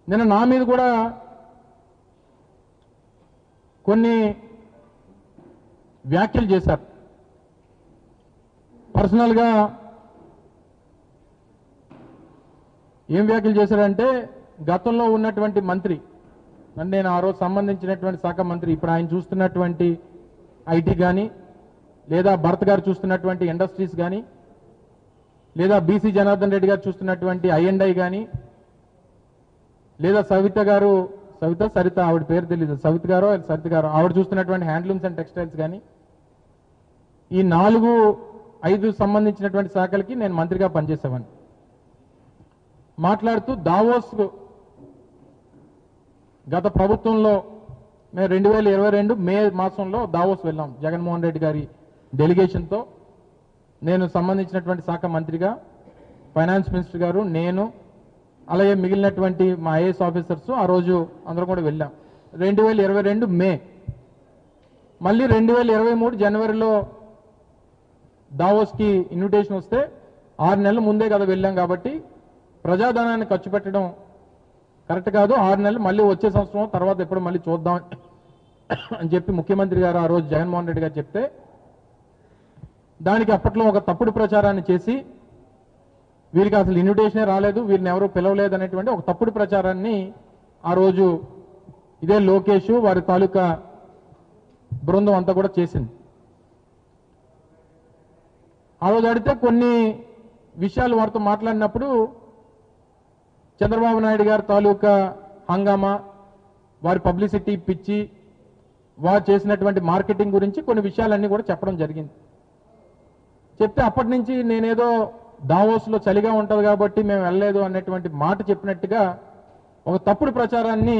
నిన్న నా మీద కూడా కొన్ని వ్యాఖ్యలు చేశారు. పర్సనల్గా ఏం వ్యాఖ్యలు చేశారంటే, గతంలో ఉన్నటువంటి మంత్రి, అంటే నేను ఆ రోజు సంబంధించినటువంటి శాఖ మంత్రి, ఇప్పుడు ఆయన చూస్తున్నటువంటి ఐటీ కానీ, లేదా భరత్ గారు చూస్తున్నటువంటి ఇండస్ట్రీస్ కానీ, లేదా బీసీ జనార్దన్ రెడ్డి గారు చూస్తున్నటువంటి ఐఎండ్ఐ కానీ, లేదా సరిత ఆవిడ పేరు తెలియదు, సవిత గారో సరిత గారో, ఆవిడ చూస్తున్నటువంటి హ్యాండ్లూమ్స్ అండ్ టెక్స్టైల్స్ కానీ, ఈ 4-5 సంబంధించినటువంటి శాఖలకి నేను మంత్రిగా పనిచేసేవాడిని. మాట్లాడుతూ దావోస్ గత ప్రభుత్వంలో మేము 2022 మే మాసంలో దావోస్ వెళ్ళాం. జగన్మోహన్ రెడ్డి గారి డెలిగేషన్తో నేను సంబంధించినటువంటి శాఖ మంత్రిగా, ఫైనాన్స్ మినిస్టర్ గారు, నేను, అలాగే మిగిలినటువంటి మా ఐఏఎస్ ఆఫీసర్స్ ఆ రోజు అందరం కూడా వెళ్ళాం. 2022 మే. మళ్ళీ 2023 జనవరిలో దావోస్కి ఇన్విటేషన్ వస్తే 6 నెలల ముందే కదా వెళ్ళాం, కాబట్టి ప్రజాధనాన్ని ఖర్చు పెట్టడం కరెక్ట్ కాదు, 6 నెలలు మళ్ళీ వచ్చే సంవత్సరం తర్వాత ఎప్పుడు మళ్ళీ చూద్దాం అని చెప్పి ముఖ్యమంత్రి గారు ఆ రోజు జగన్మోహన్ రెడ్డి గారు చెప్తే, దానికి అప్పట్లో ఒక తప్పుడు ప్రచారాన్ని చేసి, వీరికి అసలు ఇన్విటేషనే రాలేదు, వీరిని ఎవరు పిలవలేదు అనేటువంటి ఒక తప్పుడు ప్రచారాన్ని ఆ రోజు ఇదే లోకేష్ వారి తాలూకా బృందం అంతా కూడా చేసింది. ఆ రోజు అడిగితే కొన్ని విషయాలు వారితో మాట్లాడినప్పుడు చంద్రబాబు నాయుడు గారి తాలూకా హంగామా, వారి పబ్లిసిటీ పిచ్చి, వారు చేసినటువంటి మార్కెటింగ్ గురించి కొన్ని విషయాలన్నీ కూడా చెప్పడం జరిగింది. చెప్తే అప్పటి నుంచి నేనేదో దావోస్లో చలిగా ఉంటుంది కాబట్టి మేము వెళ్ళలేదు అనేటువంటి మాట చెప్పినట్టుగా ఒక తప్పుడు ప్రచారాన్ని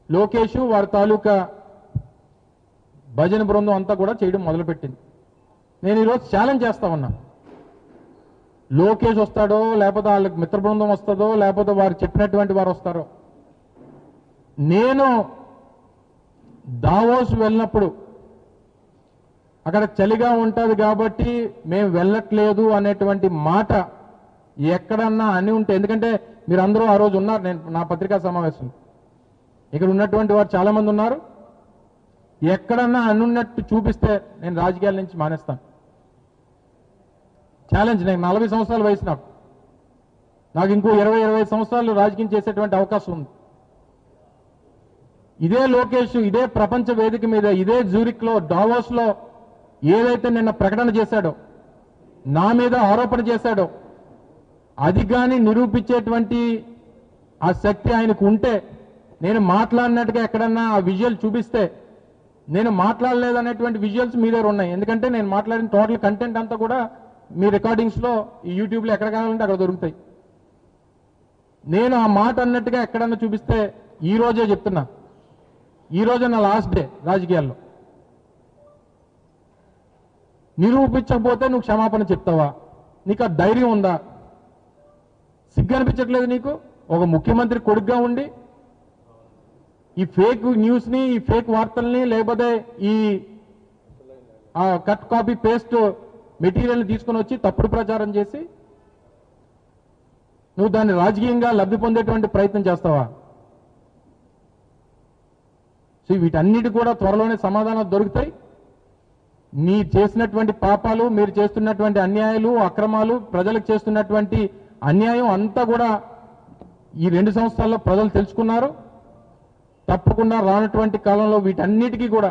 లోకేష్ వారి తాలూకా భజన బృందం అంతా కూడా చేయడం మొదలుపెట్టింది. నేను ఈరోజు ఛాలెంజ్ చేస్తా ఉన్నా, లోకేష్ వస్తాడో, లేకపోతే వాళ్ళకి మిత్ర బృందం వస్తుందో, లేకపోతే వారు చెప్పినటువంటి వారు వస్తారో, నేను దావోస్ వెళ్ళినప్పుడు అక్కడ చలిగా ఉంటుంది కాబట్టి మేము వెళ్ళట్లేదు అనేటువంటి మాట ఎక్కడన్నా అని ఉంటే, ఎందుకంటే మీరు అందరూ ఆ రోజు ఉన్నారు, నేను నా పత్రికా సమావేశం ఇక్కడ ఉన్నటువంటి వారు చాలా మంది ఉన్నారు, ఎక్కడన్నా అనున్నట్టు చూపిస్తే నేను రాజకీయాల నుంచి మానేస్తాను. ఛాలెంజ్. నేను 40 సంవత్సరాల వయసు, నాకు ఇంకో 20-25 సంవత్సరాలు రాజకీయం చేసేటువంటి అవకాశం ఉంది. ఇదే లోకేష్ ఇదే ప్రపంచ వేదిక మీద, ఇదే జూరిక్లో, డావోస్లో ఏదైతే నిన్న ప్రకటన చేశాడో, నా మీద ఆరోపణ చేశాడో, అది కానీ నిరూపించేటువంటి ఆ శక్తి ఆయనకు ఉంటే, నేను మాట్లాడినట్టుగా ఎక్కడన్నా ఆ విజువల్ చూపిస్తే, నేను మాట్లాడలేదనేటువంటి విజువల్స్ మీ దగ్గర ఉన్నాయి. ఎందుకంటే నేను మాట్లాడిన టోటల్ కంటెంట్ అంతా కూడా మీ రికార్డింగ్స్లో ఈ యూట్యూబ్లో ఎక్కడ కావాలంటే అక్కడ దొరుకుతాయి. నేను ఆ మాట అన్నట్టుగా ఎక్కడన్నా చూపిస్తే, ఈ రోజే చెప్తున్నా, ఈ రోజే నా లాస్ట్ డే రాజకీయాల్లో. నిరూపించకపోతే నువ్వు క్షమాపణ చెప్తావా? నీకు ఆ ధైర్యం ఉందా? సిగ్గు అనిపించట్లేదు నీకు? ఒక ముఖ్యమంత్రి కొడుకుగా ఉండి ఈ ఫేక్ న్యూస్ని, ఈ ఫేక్ వార్తల్ని, లేకపోతే ఈ కట్ కాపీ పేస్ట్ మెటీరియల్ని తీసుకొని వచ్చి తప్పుడు ప్రచారం చేసి నువ్వు దాన్ని రాజకీయంగా లబ్ధి పొందేటువంటి ప్రయత్నం చేస్తావా? సో వీటన్నిటి కూడా త్వరలోనే సమాధానాలు దొరుకుతాయి. మీరు చేసినటువంటి పాపాలు, మీరు చేస్తున్నటువంటి అన్యాయాలు, అక్రమాలు, ప్రజలకు చేస్తున్నటువంటి అన్యాయం అంతా కూడా ఈ 2 సంవత్సరాల్లో ప్రజలు తెలుసుకున్నారు. తప్పకుండా రానటువంటి కాలంలో వీటన్నిటికీ కూడా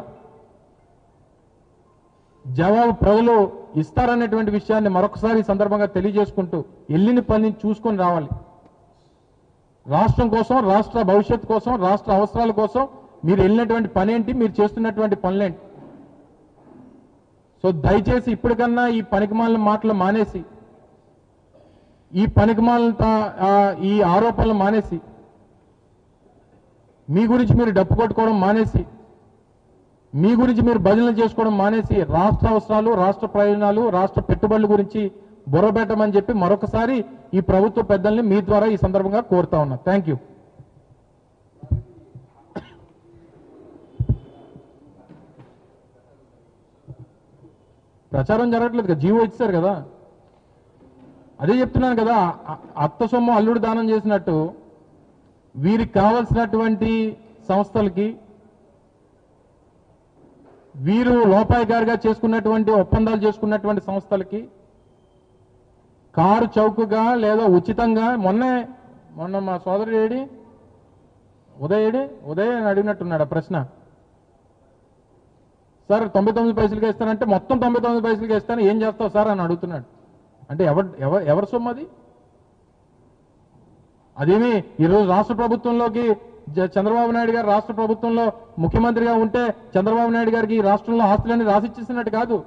జవాబు ప్రజలు ఇస్తారనేటువంటి విషయాన్ని మరొకసారి ఈ సందర్భంగా తెలియజేసుకుంటూ, వెళ్ళిన పని చూసుకొని రావాలి. రాష్ట్రం కోసం, రాష్ట్ర భవిష్యత్తు కోసం, రాష్ట్ర అవసరాల కోసం మీరు వెళ్ళినటువంటి పనేంటి, మీరు చేస్తున్నటువంటి పనులేంటి? సో దయచేసి ఇప్పటికన్నా ఈ పనికిమాలిన మాటలు మానేసి, ఈ పనికిమాలిన ఈ ఆరోపణలు మానేసి, మీ గురించి మీరు డప్పు కొట్టుకోవడం మానేసి, మీ గురించి మీరు భజనలు చేసుకోవడం మానేసి, రాష్ట్ర అవసరాలు, రాష్ట్ర ప్రయోజనాలు, రాష్ట్ర పెట్టుబడుల గురించి బుర్రబెట్టమని చెప్పి మరొకసారి ఈ ప్రభుత్వ పెద్దల్ని మీ ద్వారా ఈ సందర్భంగా కోరుతా ఉన్నా. Thank you. ప్రచారం జరగట్లేదు కదా, జీవో ఇచ్చారు కదా, అదే చెప్తున్నాను కదా. అత్త సొమ్ము అల్లుడు దానం చేసినట్టు వీరికి కావలసినటువంటి సంస్థలకి వీరు లోపాయికారిగా చేసుకున్నటువంటి ఒప్పందాలు చేసుకున్నటువంటి సంస్థలకి కారు చౌకగా లేదా ఉచితంగా మొన్న మా సోదరుడు ఉదయ్ అని అడిగినట్టున్నాడు ఆ ప్రశ్న. సార్ 99 పైసలకి ఇస్తానంటే మొత్తం 99 పైసలకి ఇస్తాను, ఏం చేస్తావు సార్ అని అడుగుతున్నాడు. అంటే ఎవరి సొమ్ము అది? అదేమి ఈరోజు రాష్ట్ర ప్రభుత్వంలోకి చంద్రబాబు నాయుడు గారు రాష్ట్ర ప్రభుత్వంలో ముఖ్యమంత్రిగా ఉంటే చంద్రబాబు నాయుడు గారికి ఈ రాష్ట్రంలో ఆస్తులన్నీ రాసిచ్చేసినట్టు కాదు,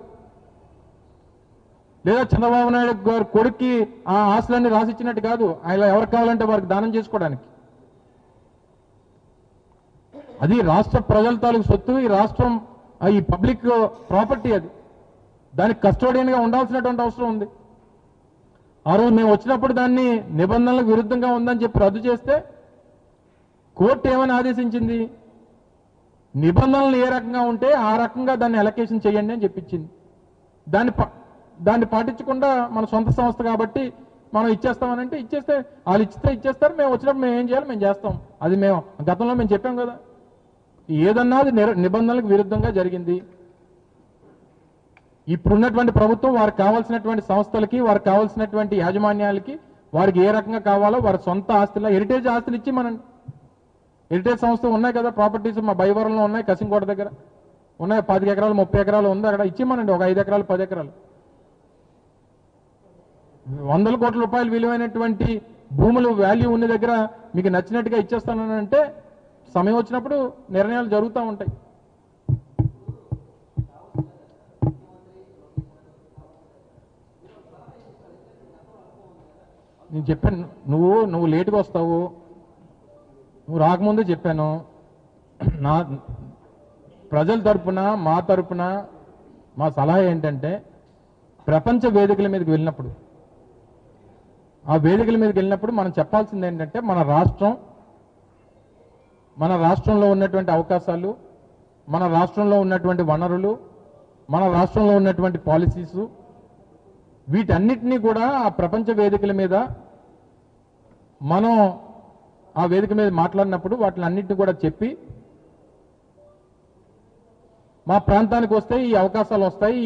లేదా చంద్రబాబు నాయుడు గారి కొడుక్కి ఆ ఆస్తులన్నీ రాసిచ్చినట్టు కాదు. ఆయన ఎవరికి కావాలంటే వారికి దానం చేసుకోవడానికి. అది రాష్ట్ర ప్రజల తాలూకు సొత్తు, ఈ రాష్ట్రం ఈ పబ్లిక్ ప్రాపర్టీ, అది దానికి కస్టోడియన్గా ఉండాల్సినటువంటి అవసరం ఉంది. ఆ రోజు మేము వచ్చినప్పుడు దాన్ని నిబంధనలకు విరుద్ధంగా ఉందని చెప్పి రద్దు చేస్తే కోర్టు ఏమని ఆదేశించింది? నిబంధనలు ఏ రకంగా ఉంటే ఆ రకంగా దాన్ని అలొకేషన్ చేయండి అని చెప్పించింది. దాన్ని పాటించకుండా మన సొంత సంస్థ కాబట్టి మనం ఇచ్చేస్తామనంటే ఇచ్చేస్తే వాళ్ళు ఇచ్చేస్తారు, మేము వచ్చినప్పుడు మేము ఏం చేయాలి మేము చేస్తాం. అది మేము గతంలో మేము చెప్పాం కదా. ఏదన్నా అది నిబంధనలకు విరుద్ధంగా జరిగింది. ఇప్పుడున్నటువంటి ప్రభుత్వం వారికి కావాల్సినటువంటి సంస్థలకి, వారికి కావాల్సినటువంటి యాజమాన్యాలకి, వారికి ఏ రకంగా కావాలో వారి సొంత ఆస్తుల హెరిటేజ్ ఆస్తులు ఇచ్చి మనం హెరిటేజ్ సంస్థలు ఉన్నాయి కదా, ప్రాపర్టీస్ మా బైవరంలో ఉన్నాయి, కసింకోట దగ్గర ఉన్నాయి, 10 ఎకరాలు 30 ఎకరాలు ఉంది, అక్కడ ఇచ్చిమనండి. ఒక 5 ఎకరాలు 10 ఎకరాలు 100 కోట్ల రూపాయలు విలువైనటువంటి భూములు వాల్యూ ఉన్న దగ్గర మీకు నచ్చినట్టుగా ఇచ్చేస్తానని అంటే సమయం వచ్చినప్పుడు నిర్ణయాలు జరుగుతూ ఉంటాయి. నేను చెప్పాను, నువ్వు లేటుగా వస్తావు, నువ్వు రాకముందే చెప్పాను. నా ప్రజల తరపున మా తరపున మా సలహా ఏంటంటే, ప్రపంచ వేదికల మీదకి వెళ్ళినప్పుడు ఆ వేదికల మీదకి వెళ్ళినప్పుడు మనం చెప్పాల్సింది ఏంటంటే, మన రాష్ట్రంలో ఉన్నటువంటి అవకాశాలు, మన రాష్ట్రంలో ఉన్నటువంటి వనరులు, మన రాష్ట్రంలో ఉన్నటువంటి పాలసీసు, వీటన్నిటినీ కూడా ఆ ప్రపంచ వేదికల మీద మనం ఆ వేదిక మీద మాట్లాడినప్పుడు వాటిని అన్నింటినీ కూడా చెప్పి, మా ప్రాంతానికి వస్తే ఈ అవకాశాలు వస్తాయి,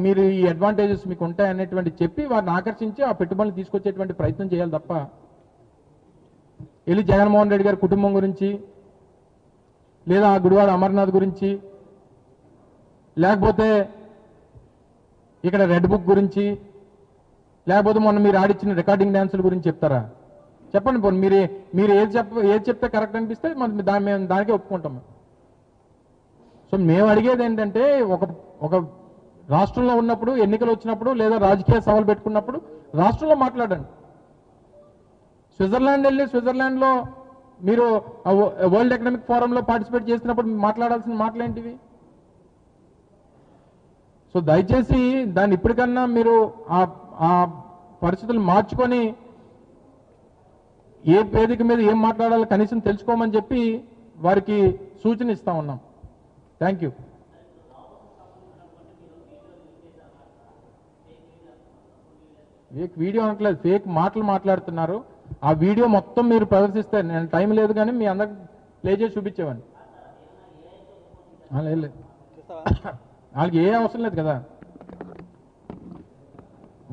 మీరు ఈ అడ్వాంటేజెస్ మీకు ఉంటాయి అనేటువంటి చెప్పి వారిని ఆకర్షించి ఆ పెట్టుబడులు తీసుకొచ్చేటువంటి ప్రయత్నం చేయాలి తప్ప వెళ్ళి జగన్మోహన్ రెడ్డి గారి కుటుంబం గురించి, లేదా ఆ గుడివాడ అమర్నాథ్ గురించి, లేకపోతే ఇక్కడ రెడ్ బుక్ గురించి, లేకపోతే మొన్న మీరు ఆడిచ్చిన రికార్డింగ్ డ్యాన్సుల గురించి చెప్తారా? చెప్పండి. పోనీ మీరు ఏది చెప్తే కరెక్ట్ అనిపిస్తే మేము దానికే ఒప్పుకుంటాం. సో మేము అడిగేది ఏంటంటే, ఒక రాష్ట్రంలో ఉన్నప్పుడు, ఎన్నికలు వచ్చినప్పుడు, లేదా రాజకీయ సవాలు పెట్టుకున్నప్పుడు రాష్ట్రంలో మాట్లాడండి. స్విట్జర్లాండ్ వెళ్ళి స్విట్జర్లాండ్లో మీరు వరల్డ్ ఎకనామిక్ ఫోరంలో పార్టిసిపేట్ చేసినప్పుడు మాట్లాడాల్సిన మాటలేంటివి? సో దయచేసి దాన్ని ఇప్పటికన్నా మీరు ఆ పరిస్థితులు మార్చుకొని ఏ వేదిక మీద ఏం మాట్లాడాలో కనీసం తెలుసుకోమని చెప్పి వారికి సూచన ఇస్తా ఉన్నాం. Thank you. ఫేక్ వీడియో అనట్లేదు, ఫేక్ మాటలు మాట్లాడుతున్నారు. ఆ వీడియో మొత్తం మీరు ప్రదర్శిస్తే, నేను టైం లేదు కానీ మీ అందరికి ప్లే చేసి చూపించేవాడిని. లేదు, వాళ్ళకి ఏ అవసరం లేదు కదా.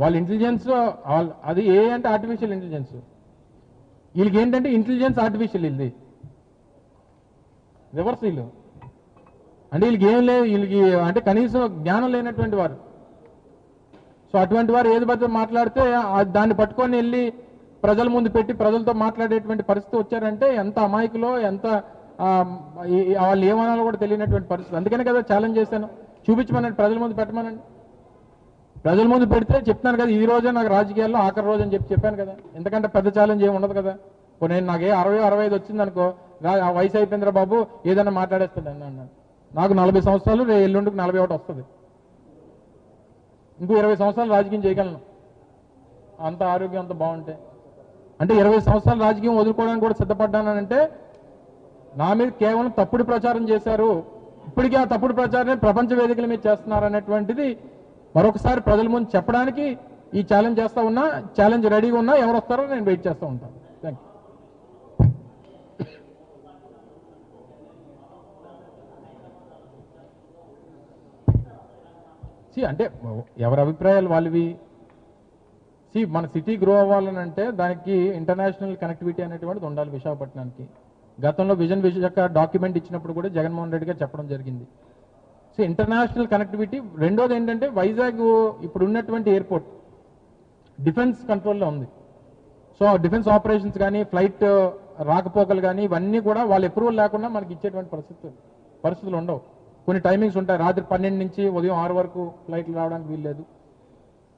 వాళ్ళ ఇంటెలిజెన్స్ అది అంటే ఆర్టిఫిషియల్ ఇంటెలిజెన్స్, వీళ్ళకి ఏంటంటే ఇంటెలిజెన్స్ ఆర్టిఫిషియల్, ఇది రివర్స్. వీళ్ళు అంటే వీళ్ళకి ఏం లేదు, వీళ్ళకి అంటే కనీసం జ్ఞానం లేనటువంటి వారు. సో అటువంటి వారు ఏది బట్టి మాట్లాడితే దాన్ని పట్టుకొని వెళ్ళి ప్రజల ముందు పెట్టి ప్రజలతో మాట్లాడేటువంటి పరిస్థితి వచ్చారంటే ఎంత అమాయకులో, ఎంత వాళ్ళు ఏమనాలో కూడా తెలియనటువంటి పరిస్థితి. అందుకనే కదా ఛాలెంజ్ చేశాను, చూపించమనండి, ప్రజల ముందు పెట్టమనండి. ప్రజల ముందు పెడితే చెప్తాను కదా, ఈ రోజే నాకు రాజకీయాల్లో ఆఖరి రోజు అని చెప్పాను కదా. ఎందుకంటే పెద్ద ఛాలెంజ్ ఏమి ఉండదు కదా. నేను నాకు 60-65 వచ్చింది అనుకో, వయసు అయిపోయిందిరా బాబు, ఏదైనా మాట్లాడేస్తాను అన్నాను. నాకు 40 సంవత్సరాలు, ఎల్లుండికి 41 వస్తుంది. ఇంకో 20 సంవత్సరాలు రాజకీయం చేయగలను, అంత ఆరోగ్యం అంత బాగుంటే. అంటే 20 సంవత్సరాలు రాజకీయం వదులుకోవడానికి కూడా సిద్ధపడ్డానంటే నా మీద కేవలం తప్పుడు ప్రచారం చేశారు. ఇప్పటికీ ఆ తప్పుడు ప్రచారాన్ని ప్రపంచ వేదికల మీద చేస్తున్నారు అనేటువంటిది మరొకసారి ప్రజల ముందు చెప్పడానికి ఈ ఛాలెంజ్ చేస్తా ఉన్నా. ఛాలెంజ్ రెడీగా ఉన్నా, ఎవరు వస్తారో నేను వెయిట్ చేస్తూ ఉంటాను. Thank you. అంటే ఎవరి అభిప్రాయాలు వాళ్ళవి. మన సిటీ గ్రో అవ్వాలని అంటే దానికి ఇంటర్నేషనల్ కనెక్టివిటీ అనేటువంటిది ఉండాలి విశాఖపట్నానికి. గతంలో విజన్ విశాఖ డాక్యుమెంట్ ఇచ్చినప్పుడు కూడా జగన్మోహన్ రెడ్డి గారు చెప్పడం జరిగింది. International connectivity. రెండోది ఏంటంటే వైజాగ్ ఇప్పుడు ఉన్నటువంటి ఎయిర్పోర్ట్ డిఫెన్స్ కంట్రోల్లో ఉంది. సో డిఫెన్స్ ఆపరేషన్స్ కానీ ఫ్లైట్ రాకపోకలు కానీ ఇవన్నీ కూడా వాళ్ళ అప్రూవల్ లేకుండా మనకి ఇచ్చేటువంటి పరిస్థితులు ఉండవు. కొన్ని టైమింగ్స్ ఉంటాయి. రాత్రి 12 నుంచి ఉదయం 6 వరకు ఫ్లైట్లు రావడానికి వీల్లేదు,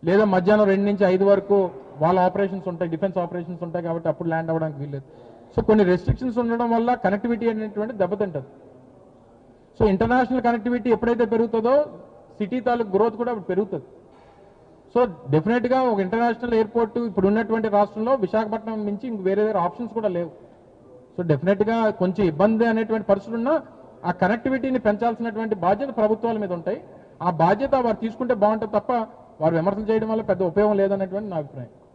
లేదా మధ్యాహ్నం 2 నుంచి 5 వరకు వాళ్ళ ఆపరేషన్స్ ఉంటాయి, డిఫెన్స్ ఆపరేషన్స్ ఉంటాయి కాబట్టి అప్పుడు ల్యాండ్ అవ్వడానికి వీల్లేదు. సో కొన్ని రెస్ట్రిక్షన్స్ ఉండడం వల్ల కనెక్టివిటీ అనేటువంటి దెబ్బతింటుంది. సో ఇంటర్నేషనల్ కనెక్టివిటీ ఎప్పుడైతే పెరుగుతుందో సిటీ తాలూకు గ్రోత్ కూడా పెరుగుతుంది. సో డెఫినెట్గా ఒక ఇంటర్నేషనల్ ఎయిర్పోర్ట్ ఇప్పుడు ఉన్నటువంటి రాష్ట్రంలో విశాఖపట్నం నుంచి ఇంక వేరే ఆప్షన్స్ కూడా లేవు. సో డెఫినెట్గా కొంచెం ఇబ్బంది అనేటువంటి పరిస్థితులు ఉన్నా ఆ కనెక్టివిటీని పెంచాల్సినటువంటి బాధ్యత ప్రభుత్వాల మీద ఉంటాయి. ఆ బాధ్యత వారు తీసుకుంటే బాగుంటుంది తప్ప వారు విమర్శలు చేయడం వల్ల పెద్ద ఉపయోగం లేదనేటువంటి నా అభిప్రాయం.